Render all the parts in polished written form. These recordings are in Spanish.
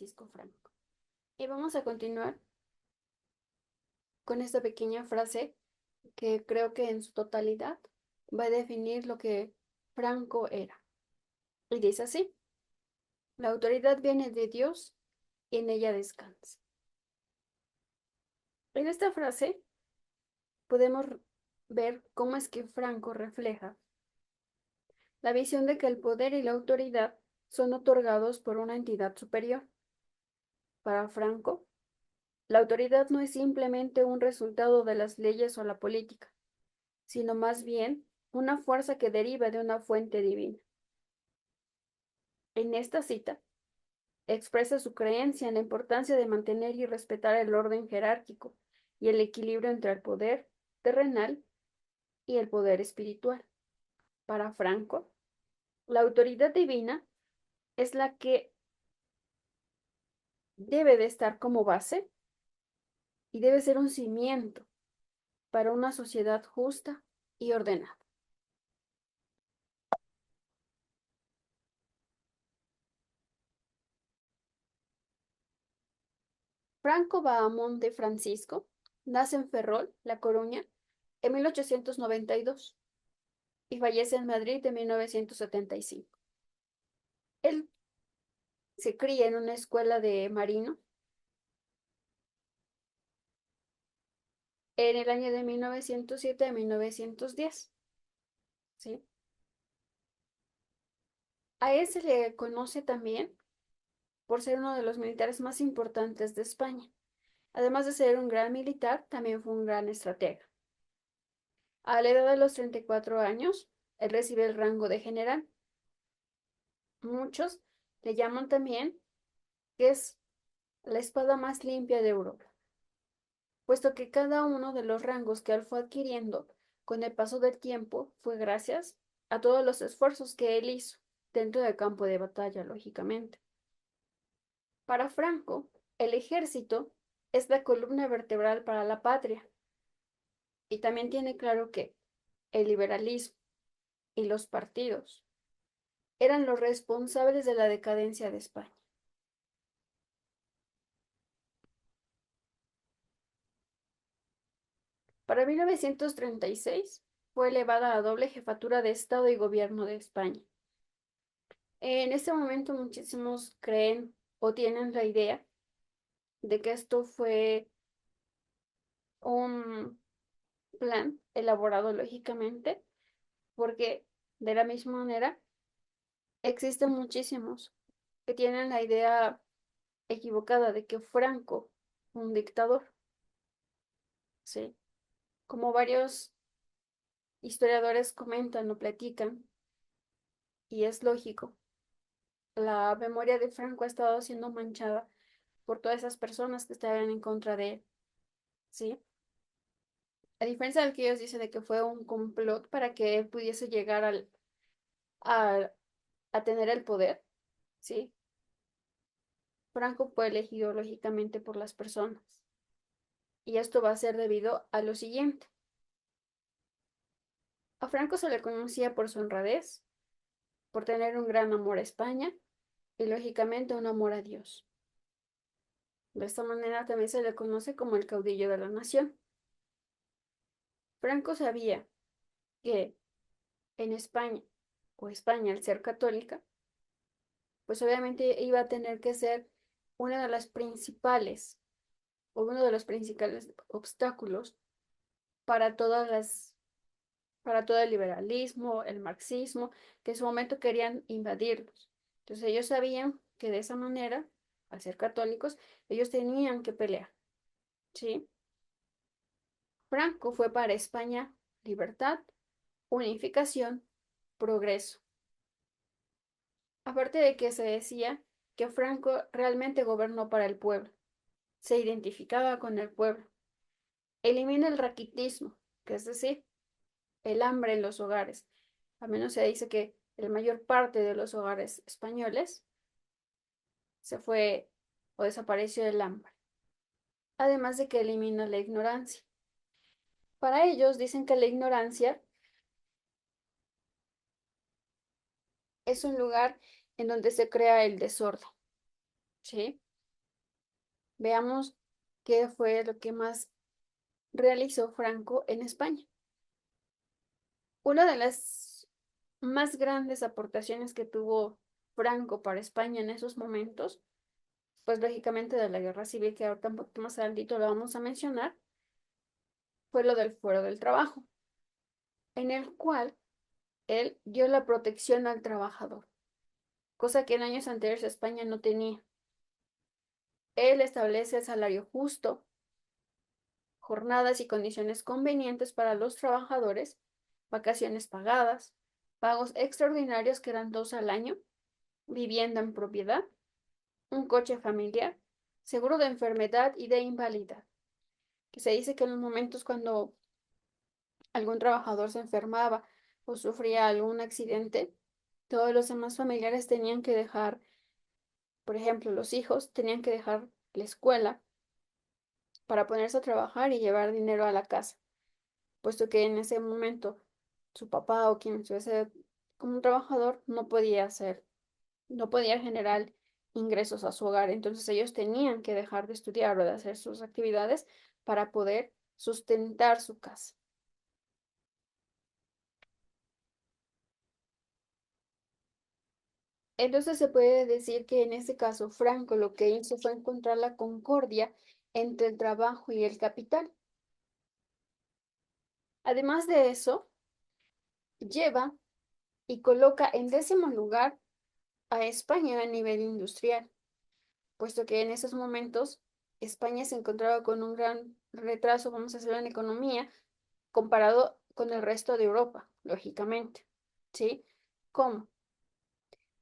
Francisco Franco. Y vamos a continuar con esta pequeña frase que creo que en su totalidad va a definir lo que Franco era. Y dice así: la autoridad viene de Dios y en ella descansa. En esta frase podemos ver cómo es que Franco refleja la visión de que el poder y la autoridad son otorgados por una entidad superior. Para Franco, la autoridad no es simplemente un resultado de las leyes o la política, sino más bien una fuerza que deriva de una fuente divina. En esta cita, expresa su creencia en la importancia de mantener y respetar el orden jerárquico y el equilibrio entre el poder terrenal y el poder espiritual. Para Franco, la autoridad divina es la que debe de estar como base y debe ser un cimiento para una sociedad justa y ordenada. Franco Bahamonde Francisco nace en Ferrol, La Coruña, en 1892 y fallece en Madrid en 1975. Él se cría en una escuela de marino en el año de 1907 a 1910, ¿sí? A él se le conoce también por ser uno de los militares más importantes de España. Además de ser un gran militar, también fue un gran estratega. A la edad de los 34 años, él recibe el rango de general. Muchos le llaman también que es la espada más limpia de Europa, puesto que cada uno de los rangos que él fue adquiriendo con el paso del tiempo fue gracias a todos los esfuerzos que él hizo dentro del campo de batalla, lógicamente. Para Franco, el ejército es la columna vertebral para la patria y también tiene claro que el liberalismo y los partidos eran los responsables de la decadencia de España. Para 1936 fue elevada a doble jefatura de Estado y Gobierno de España. En este momento muchísimos creen o tienen la idea de que esto fue un plan elaborado lógicamente, porque de la misma manera existen muchísimos que tienen la idea equivocada de que Franco fue un dictador, ¿sí? Como varios historiadores comentan o platican, y es lógico, la memoria de Franco ha estado siendo manchada por todas esas personas que estaban en contra de él, ¿sí? A diferencia del que ellos dicen de que fue un complot para que él pudiese llegar a, a tener el poder, ¿sí? Franco fue elegido lógicamente por las personas. Y esto va a ser debido a lo siguiente. A Franco se le conocía por su honradez, por tener un gran amor a España y lógicamente un amor a Dios. De esta manera también se le conoce como el caudillo de la nación. Franco sabía que en España, o España al ser católica, pues obviamente iba a tener que ser una de las principales o uno de los principales obstáculos para para todo el liberalismo, el marxismo, que en su momento querían invadirlos. Entonces ellos sabían que de esa manera, al ser católicos, ellos tenían que pelear, ¿sí? Franco fue para España libertad, unificación, progreso. Aparte de que se decía que Franco realmente gobernó para el pueblo, se identificaba con el pueblo, elimina el raquitismo, que es decir, el hambre en los hogares. Al menos se dice que la mayor parte de los hogares españoles se fue o desapareció el hambre. Además de que elimina la ignorancia. Para ellos dicen que la ignorancia es un lugar en donde se crea el desorden, ¿sí? Veamos qué fue lo que más realizó Franco en España. Una de las más grandes aportaciones que tuvo Franco para España en esos momentos, pues lógicamente de la guerra civil, que ahorita un poquito más adelantito lo vamos a mencionar, fue lo del fuero del trabajo, en el cual él dio la protección al trabajador, cosa que en años anteriores España no tenía. Él establece el salario justo, jornadas y condiciones convenientes para los trabajadores, vacaciones pagadas, pagos extraordinarios que eran 2 al año, vivienda en propiedad, un coche familiar, seguro de enfermedad y de invalidad. Que se dice que en los momentos cuando algún trabajador se enfermaba o sufría algún accidente, todos los demás familiares tenían que dejar, por ejemplo, los hijos tenían que dejar la escuela para ponerse a trabajar y llevar dinero a la casa, puesto que en ese momento su papá o quien estuviese como un trabajador no podía generar ingresos a su hogar. Entonces ellos tenían que dejar de estudiar o de hacer sus actividades para poder sustentar su casa. Entonces se puede decir que en este caso Franco lo que hizo fue encontrar la concordia entre el trabajo y el capital. Además de eso, lleva y coloca en 10.º lugar a España a nivel industrial, puesto que en esos momentos España se encontraba con un gran retraso, vamos a decirlo, en economía, comparado con el resto de Europa, lógicamente. ¿Sí? ¿Cómo?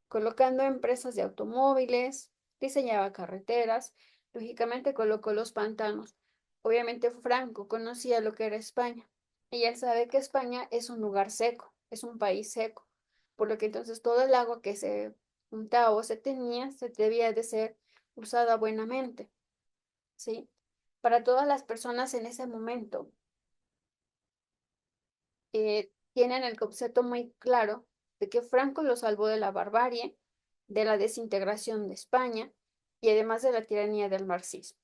Colocando empresas de automóviles, diseñaba carreteras, lógicamente colocó los pantanos. Obviamente Franco conocía lo que era España y él sabe que España es un lugar seco, es un país seco, por lo que entonces todo el agua que se juntaba o se tenía se debía de ser usada buenamente, ¿sí? Para todas las personas en ese momento tienen el concepto muy claro de que Franco lo salvó de la barbarie, de la desintegración de España y además de la tiranía del marxismo.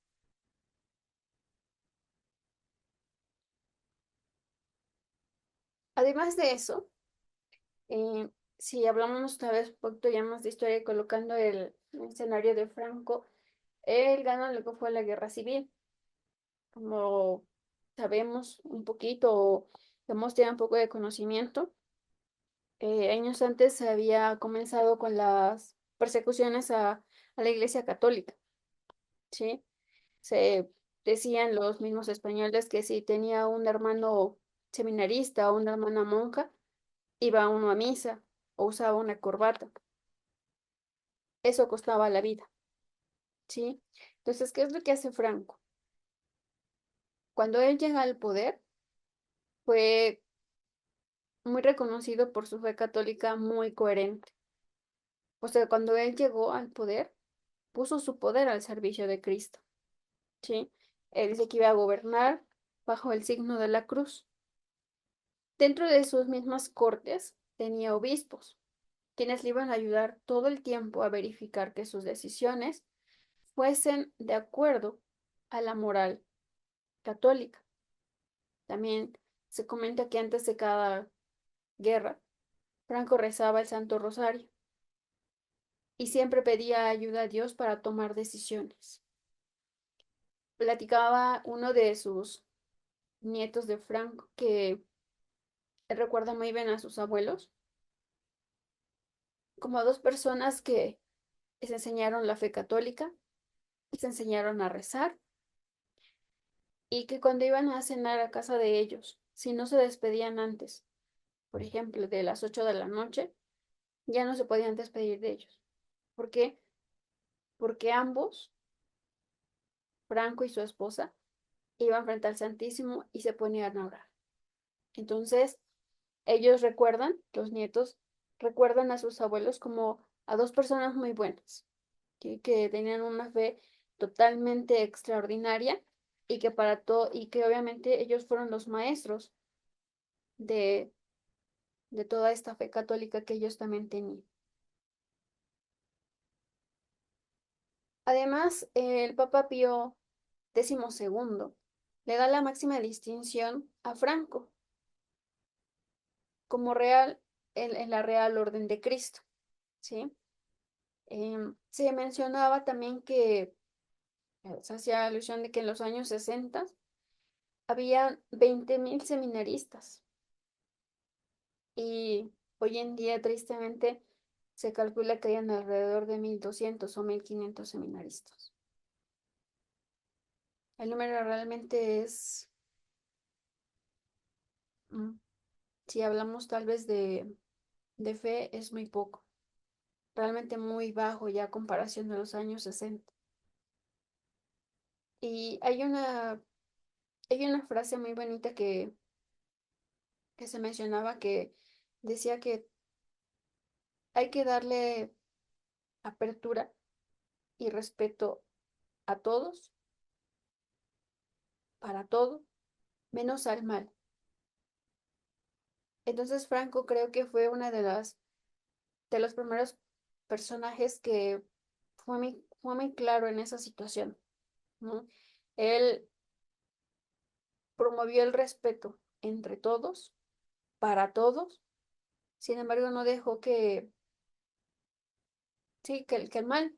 Además de eso, eh, si hablamos otra vez un poquito ya más de historia y colocando el escenario de Franco, él gana lo que fue la guerra civil. Como sabemos un poquito, o hemos tenido un poco de conocimiento, años antes se había comenzado con las persecuciones a la Iglesia Católica, ¿sí? Se decían los mismos españoles que si tenía un hermano seminarista o una hermana monja, iba uno a misa o usaba una corbata. Eso costaba la vida, ¿sí? Entonces, ¿qué es lo que hace Franco? Cuando él llega al poder, fue muy reconocido por su fe católica muy coherente. O sea, cuando él llegó al poder, puso su poder al servicio de Cristo, ¿sí? Él dice que iba a gobernar bajo el signo de la cruz. Dentro de sus mismas cortes tenía obispos, quienes le iban a ayudar todo el tiempo a verificar que sus decisiones fuesen de acuerdo a la moral católica. También se comenta que antes de cada guerra, Franco rezaba el Santo Rosario y siempre pedía ayuda a Dios para tomar decisiones. Platicaba uno de sus nietos de Franco que él recuerda muy bien a sus abuelos como a dos personas que se enseñaron la fe católica, se enseñaron a rezar y que cuando iban a cenar a casa de ellos, si no se despedían antes, por ejemplo, de las 8 de la noche, ya no se podían despedir de ellos. ¿Por qué? Porque ambos, Franco y su esposa, iban frente al Santísimo y se ponían a orar. Entonces, ellos recuerdan, los nietos, recuerdan a sus abuelos como a dos personas muy buenas, que tenían una fe totalmente extraordinaria y que para todo, y que obviamente ellos fueron los maestros de, de toda esta fe católica que ellos también tenían. Además, el Papa Pío XII le da la máxima distinción a Franco como real en la Real Orden de Cristo, ¿sí? Se mencionaba también que se hacía alusión de que en los años 60 había 20.000 seminaristas y hoy en día, tristemente, se calcula que hayan alrededor de 1.200 o 1.500 seminaristas. El número realmente es, mm, si hablamos tal vez de fe, es muy poco, realmente muy bajo ya a comparación de los años 60. Y hay una frase muy bonita que se mencionaba que decía que hay que darle apertura y respeto a todos, para todo, menos al mal. Entonces Franco creo que fue una de los primeros personajes que fue muy claro en esa situación, ¿no? Él promovió el respeto entre todos, para todos, sin embargo no dejó sí, que el mal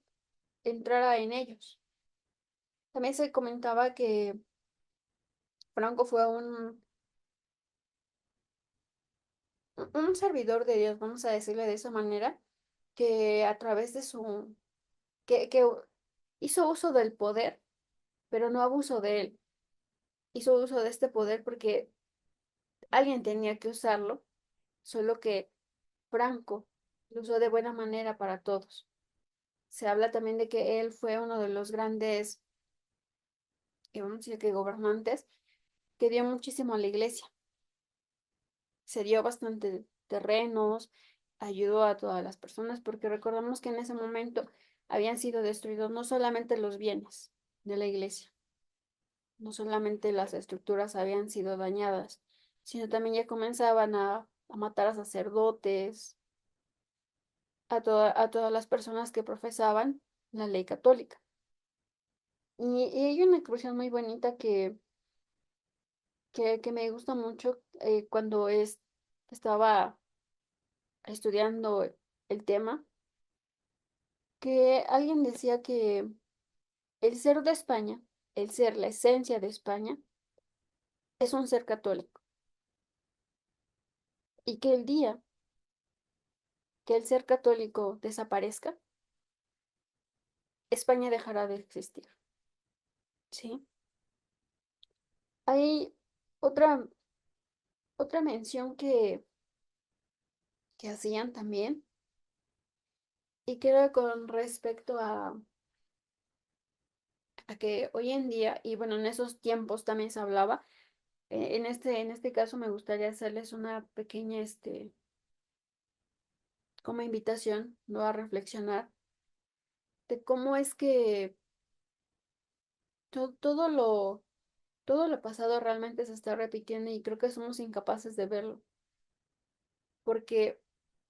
entrara en ellos. También se comentaba que Franco fue un servidor de Dios, vamos a decirle de esa manera, que a través de que hizo uso del poder, pero no abuso de él. Hizo uso de este poder porque alguien tenía que usarlo, solo que Franco lo usó de buena manera para todos. Se habla también de que él fue uno de los grandes, vamos a decir que gobernantes, que dio muchísimo a la iglesia. Se dio bastante terrenos, ayudó a todas las personas, porque recordamos que en ese momento habían sido destruidos no solamente los bienes de la iglesia, no solamente las estructuras habían sido dañadas, sino también ya comenzaban a matar a sacerdotes, a todas las personas que profesaban la ley católica. Y hay una expresión muy bonita que me gusta mucho cuando estaba estudiando el tema, que alguien decía que el ser de España, el ser la esencia de España, es un ser católico. Y que el día que el ser católico desaparezca, España dejará de existir. ¿Sí? Hay otra, otra mención que hacían también, y que era con respecto a que hoy en día, y bueno, en esos tiempos también se hablaba, en este caso me gustaría hacerles una pequeña, como invitación, ¿no? A reflexionar de cómo es que to- todo lo, todo lo pasado realmente se está repitiendo y creo que somos incapaces de verlo, porque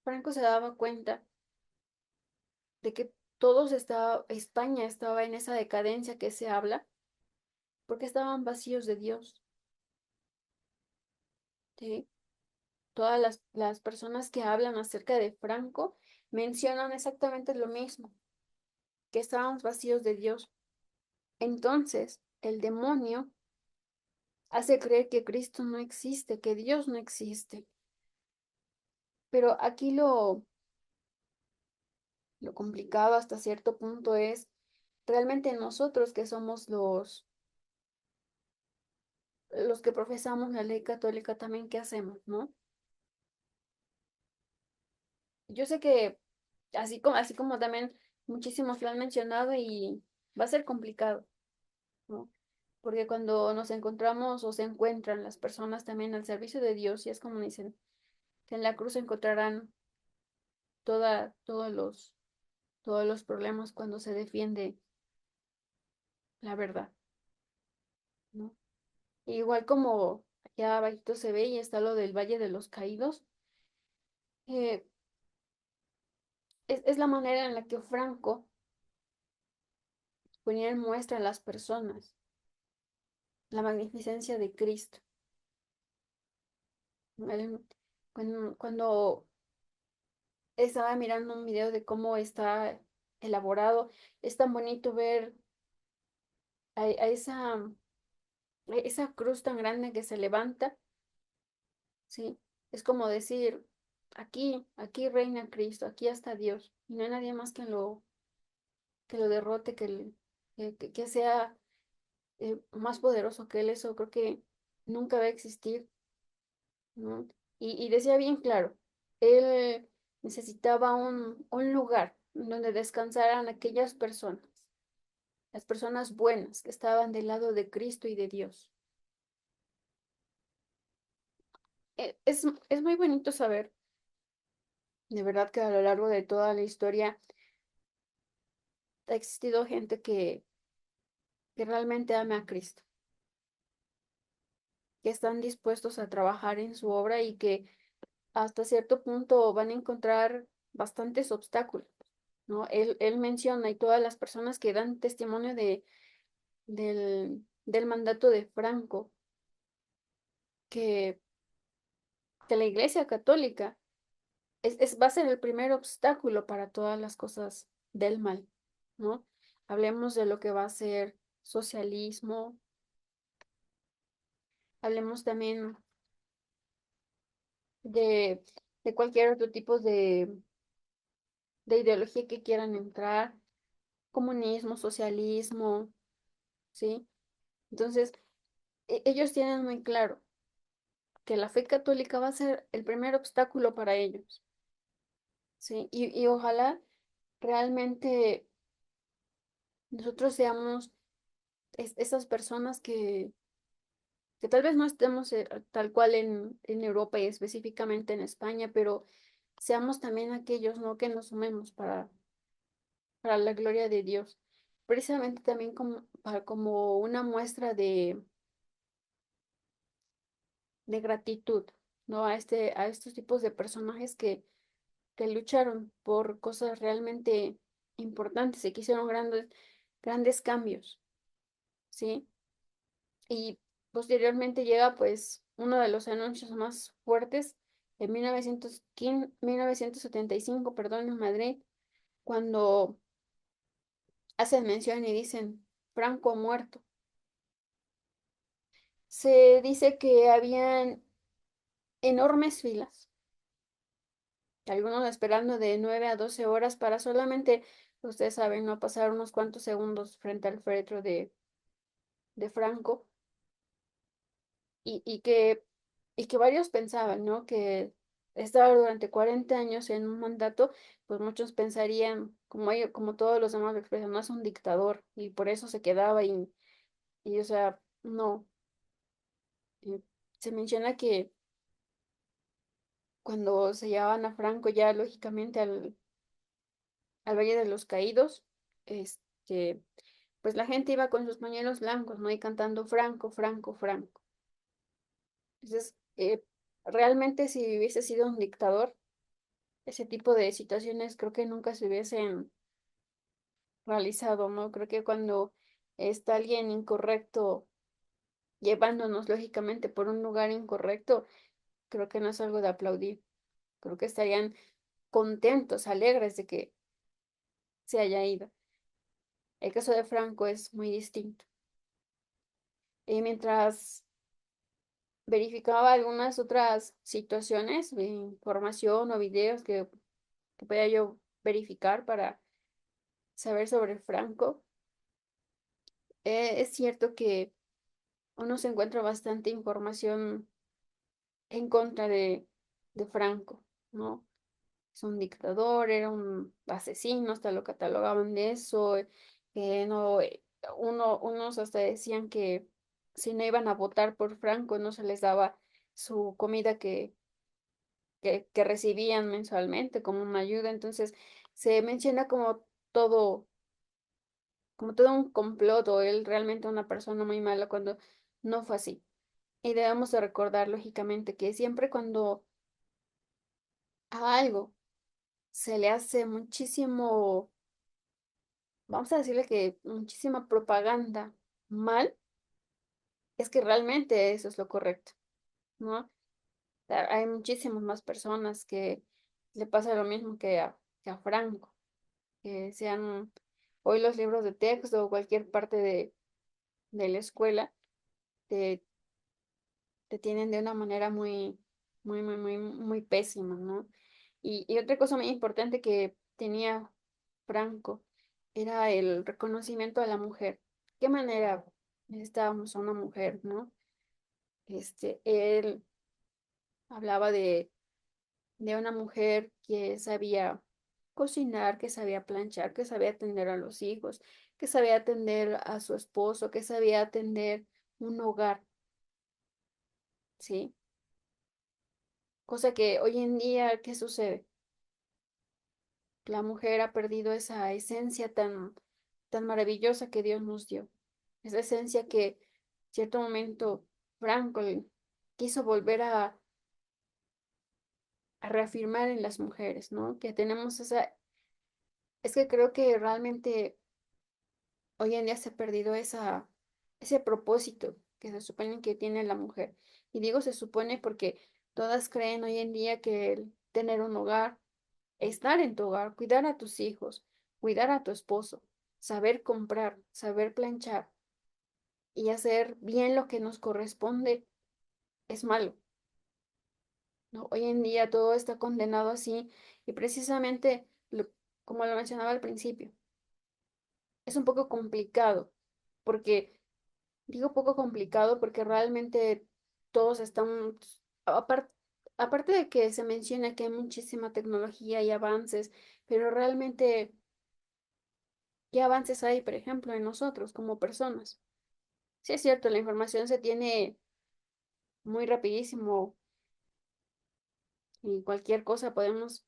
Franco se daba cuenta de que España estaba en esa decadencia que se habla, porque estaban vacíos de Dios, ¿sí? Todas las personas que hablan acerca de Franco mencionan exactamente lo mismo, que estábamos vacíos de Dios. Entonces, el demonio hace creer que Cristo no existe, que Dios no existe. Pero aquí lo complicado hasta cierto punto es realmente nosotros que somos los que profesamos la ley católica también, ¿qué hacemos, no? Yo sé que así como también muchísimos lo han mencionado y va a ser complicado, ¿no? Porque cuando nos encontramos o se encuentran las personas también al servicio de Dios, y es como dicen, que en la cruz encontrarán todos los problemas cuando se defiende la verdad, ¿no? Igual como allá abajito se ve y está lo del Valle de los Caídos, es la manera en la que Franco ponía en muestra en las personas la magnificencia de Cristo. Él- cuando estaba mirando un video de cómo está elaborado, es tan bonito ver a esa cruz tan grande que se levanta, ¿sí? Es como decir, aquí reina Cristo, aquí está Dios, y no hay nadie más que lo derrote, que sea más poderoso que Él. Eso creo que nunca va a existir, ¿no? Y decía bien claro, Él necesitaba un lugar donde descansaran aquellas personas, las personas buenas que estaban del lado de Cristo y de Dios. Es muy bonito saber, de verdad, que a lo largo de toda la historia ha existido gente que realmente ama a Cristo, que están dispuestos a trabajar en su obra y que hasta cierto punto van a encontrar bastantes obstáculos, ¿no? Él menciona y todas las personas que dan testimonio del mandato de Franco, que, que la Iglesia Católica va a ser el primer obstáculo para todas las cosas del mal, ¿no? Hablemos de lo que va a ser socialismo, hablemos también de, de cualquier otro tipo de ideología que quieran entrar, comunismo, socialismo, ¿sí? Entonces, ellos tienen muy claro que la fe católica va a ser el primer obstáculo para ellos, ¿sí? Y ojalá realmente nosotros seamos esas personas que tal vez no estemos tal cual en Europa y específicamente en España, pero seamos también aquellos, ¿no? Que nos sumemos para la gloria de Dios. Precisamente también como una muestra de gratitud, ¿no? A estos tipos de personajes que lucharon por cosas realmente importantes y que hicieron grandes cambios, ¿sí? Y posteriormente llega pues uno de los anuncios más fuertes en 1975, perdón, en Madrid, cuando hacen mención y dicen, Franco ha muerto. Se dice que habían enormes filas, algunos esperando de 9 a 12 horas para solamente, ustedes saben, no pasar unos cuantos segundos frente al féretro de Franco, y, y que, y que varios pensaban, ¿no? Que estaba durante 40 años en un mandato, pues muchos pensarían, como todos los demás lo expresan, no es un dictador, y por eso se quedaba, y o sea, no. Se menciona que cuando se llevaban a Franco ya lógicamente al Valle de los Caídos, este, pues la gente iba con sus pañuelos blancos, ¿no? Y cantando Franco, Franco, Franco. Entonces, realmente si hubiese sido un dictador, ese tipo de situaciones creo que nunca se hubiesen realizado, ¿no? Creo que cuando está alguien incorrecto llevándonos lógicamente por un lugar incorrecto, creo que no es algo de aplaudir. Creo que estarían contentos, alegres de que se haya ido. El caso de Franco es muy distinto. Y mientras verificaba algunas otras situaciones, información o videos que podía yo verificar para saber sobre Franco, es cierto que uno se encuentra bastante información en contra de Franco, ¿no? Es un dictador, era un asesino, hasta lo catalogaban de eso, no, unos hasta decían que si no iban a votar por Franco no se les daba su comida que recibían mensualmente como una ayuda. Entonces se menciona como todo un complot o él realmente una persona muy mala cuando no fue así. Y debemos de recordar lógicamente que siempre cuando a algo se le hace muchísimo vamos a decirle que muchísima propaganda mal, es que realmente eso es lo correcto, ¿no? O sea, hay muchísimas más personas que le pasa lo mismo que a Franco, que sean hoy los libros de texto o cualquier parte de la escuela, te, te tienen de una manera muy pésima, ¿no? Y otra cosa muy importante que tenía Franco era el reconocimiento a la mujer. ¿Qué manera necesitábamos a una mujer, ¿no? Él hablaba de una mujer que sabía cocinar, que sabía planchar, que sabía atender a los hijos, que sabía atender a su esposo, que sabía atender un hogar, ¿sí? Cosa que hoy en día, ¿qué sucede? La mujer ha perdido esa esencia tan maravillosa que Dios nos dio. Esa esencia que en cierto momento Franklin quiso volver a reafirmar en las mujeres, ¿no? Que tenemos esa, es que creo que realmente hoy en día se ha perdido ese propósito que se supone que tiene la mujer. Y digo se supone porque todas creen hoy en día que el tener un hogar, estar en tu hogar, cuidar a tus hijos, cuidar a tu esposo, saber comprar, saber planchar y hacer bien lo que nos corresponde es malo, ¿no? Hoy en día todo está condenado así y precisamente, como lo mencionaba al principio, es un poco complicado porque digo poco complicado porque realmente todos están, apar- aparte de que se menciona que hay muchísima tecnología y avances, pero realmente, ¿qué avances hay, por ejemplo, en nosotros como personas? Sí es cierto, la información se tiene muy rapidísimo y cualquier cosa podemos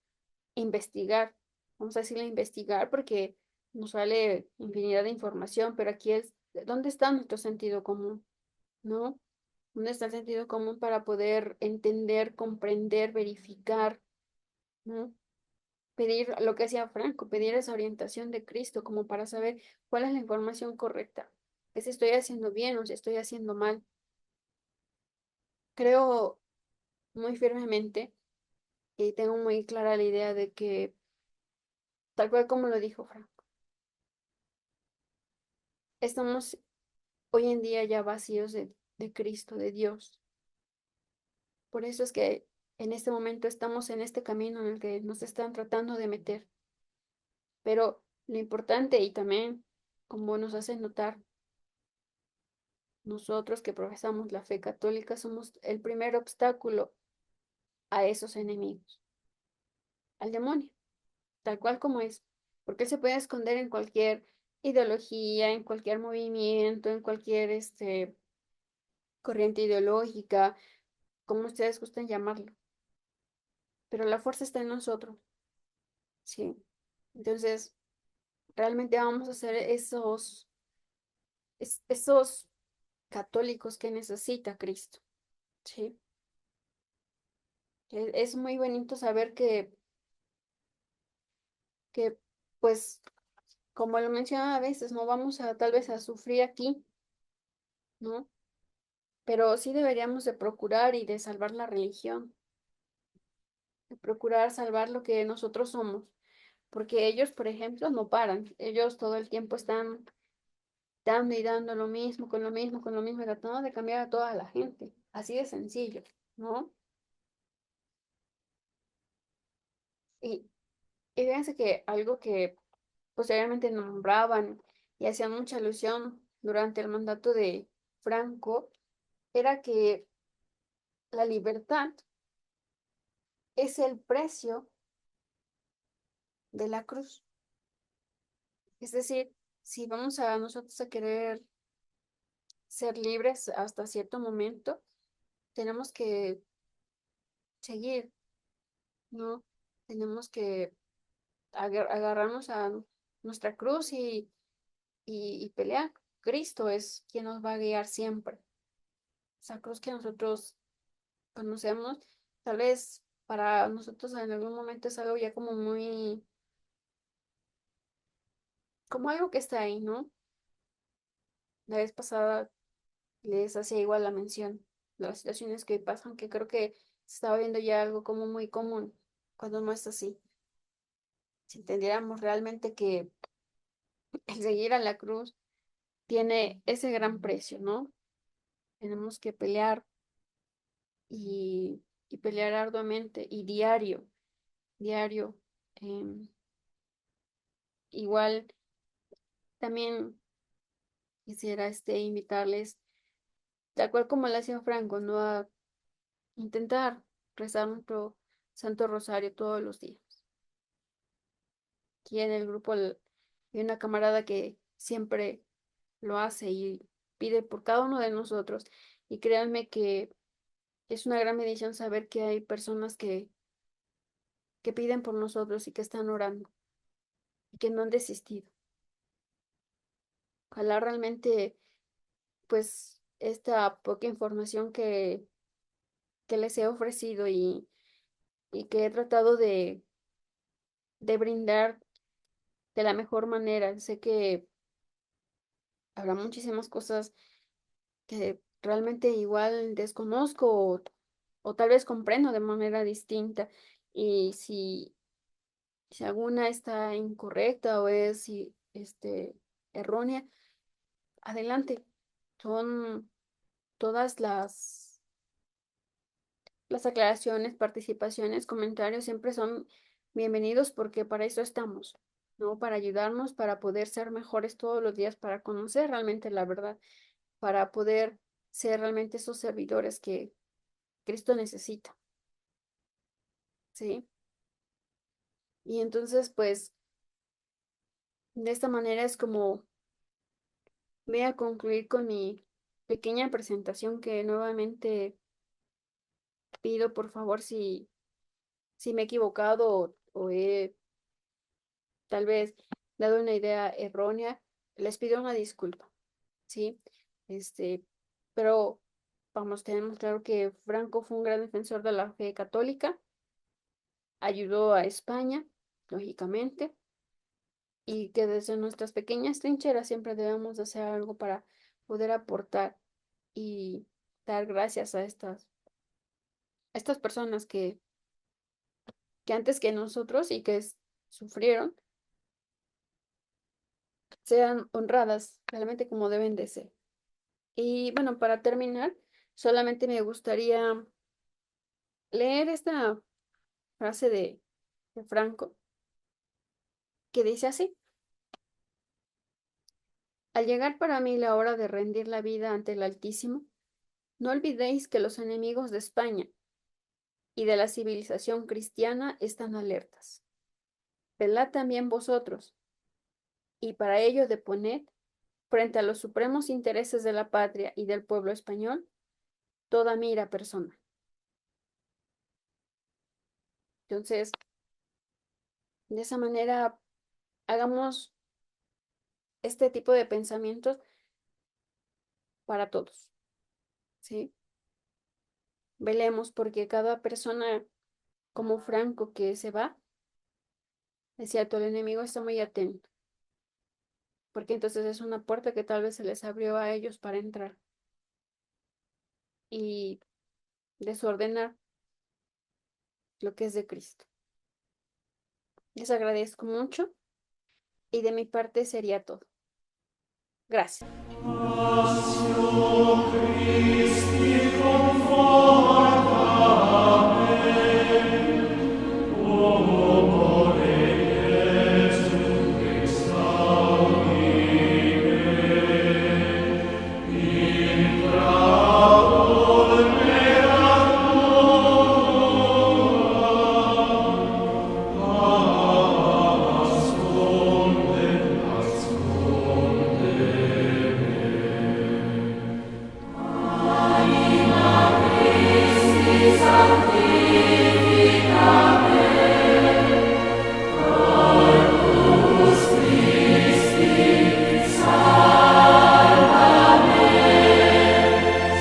investigar. Vamos a decirle investigar porque nos sale infinidad de información, pero aquí es, ¿dónde está nuestro sentido común? ¿No? ¿Dónde está el sentido común para poder entender, comprender, verificar, ¿no? Pedir lo que hacía Franco, pedir esa orientación de Cristo como para saber cuál es la información correcta, que si estoy haciendo bien o si estoy haciendo mal. Creo muy firmemente y tengo muy clara la idea de que, tal cual como lo dijo Franco, estamos hoy en día ya vacíos de Cristo, de Dios. Por eso es que en este momento estamos en este camino en el que nos están tratando de meter. Pero lo importante y también, como nos hace notar, nosotros que profesamos la fe católica somos el primer obstáculo a esos enemigos, al demonio, tal cual como es, porque él se puede esconder en cualquier ideología, en cualquier movimiento, en cualquier corriente ideológica, como ustedes gusten llamarlo, pero la fuerza está en nosotros, ¿sí? Entonces, realmente vamos a ser esos católicos que necesita Cristo, ¿sí? Es muy bonito saber que, pues, como lo mencionaba a veces, no vamos a tal vez a sufrir aquí, ¿no? Pero sí deberíamos de procurar y de salvar la religión, de procurar salvar lo que nosotros somos, porque ellos, por ejemplo, no paran, ellos todo el tiempo están dando y dando lo mismo, con lo mismo, y tratando de cambiar a toda la gente, así de sencillo, ¿no? Y, y fíjense que algo que posteriormente nombraban y hacían mucha alusión durante el mandato de Franco, era que la libertad es el precio de la cruz. Es decir, si vamos a nosotros a querer ser libres hasta cierto momento, tenemos que seguir, ¿no? Tenemos que agarrarnos a nuestra cruz y pelear. Cristo es quien nos va a guiar siempre. Esa cruz que nosotros conocemos, tal vez para nosotros en algún momento es algo ya como muy, como algo que está ahí, ¿no? La vez pasada les hacía igual la mención de las situaciones que pasan, que creo que se estaba viendo ya algo como muy común cuando no es así. Si entendiéramos realmente que el seguir a la cruz tiene ese gran precio, ¿no? Tenemos que pelear y pelear arduamente y diario, diario. Em, Igual también quisiera invitarles, tal cual como le hacía Franco, ¿no? A intentar rezar nuestro Santo Rosario todos los días. Aquí en el grupo hay una camarada que siempre lo hace y pide por cada uno de nosotros. Y créanme que es una gran bendición saber que hay personas que piden por nosotros y que están orando y que no han desistido. Ojalá realmente, pues, esta poca información que les he ofrecido y que he tratado de brindar de la mejor manera. Sé que habrá muchísimas cosas que realmente igual desconozco o tal vez comprendo de manera distinta. Y si alguna está incorrecta o es errónea, adelante. Son todas las aclaraciones, participaciones, comentarios siempre son bienvenidos porque para eso estamos, ¿no? Para ayudarnos, para poder ser mejores todos los días, para conocer realmente la verdad, para poder ser realmente esos servidores que Cristo necesita, ¿sí? Y entonces, pues, de esta manera es como voy a concluir con mi pequeña presentación que nuevamente pido por favor si me he equivocado o he tal vez dado una idea errónea, les pido una disculpa, ¿sí? Este, pero vamos, tenemos claro que Franco fue un gran defensor de la fe católica, ayudó a España, lógicamente, y que desde nuestras pequeñas trincheras siempre debemos de hacer algo para poder aportar y dar gracias a estas personas que antes que nosotros y que sufrieron, sean honradas realmente como deben de ser. Y bueno, para terminar, solamente me gustaría leer esta frase de Franco que dice así: al llegar para mí la hora de rendir la vida ante el Altísimo, no olvidéis que los enemigos de España y de la civilización cristiana están alertas. Velad también vosotros, y para ello deponed, frente a los supremos intereses de la patria y del pueblo español, toda mira personal. Entonces, de esa manera, hagamos este tipo de pensamientos para todos, ¿sí? Velemos porque cada persona como Franco que se va, es cierto, el enemigo está muy atento, porque entonces es una puerta que tal vez se les abrió a ellos para entrar y desordenar lo que es de Cristo. Les agradezco mucho y de mi parte sería todo. Gracias.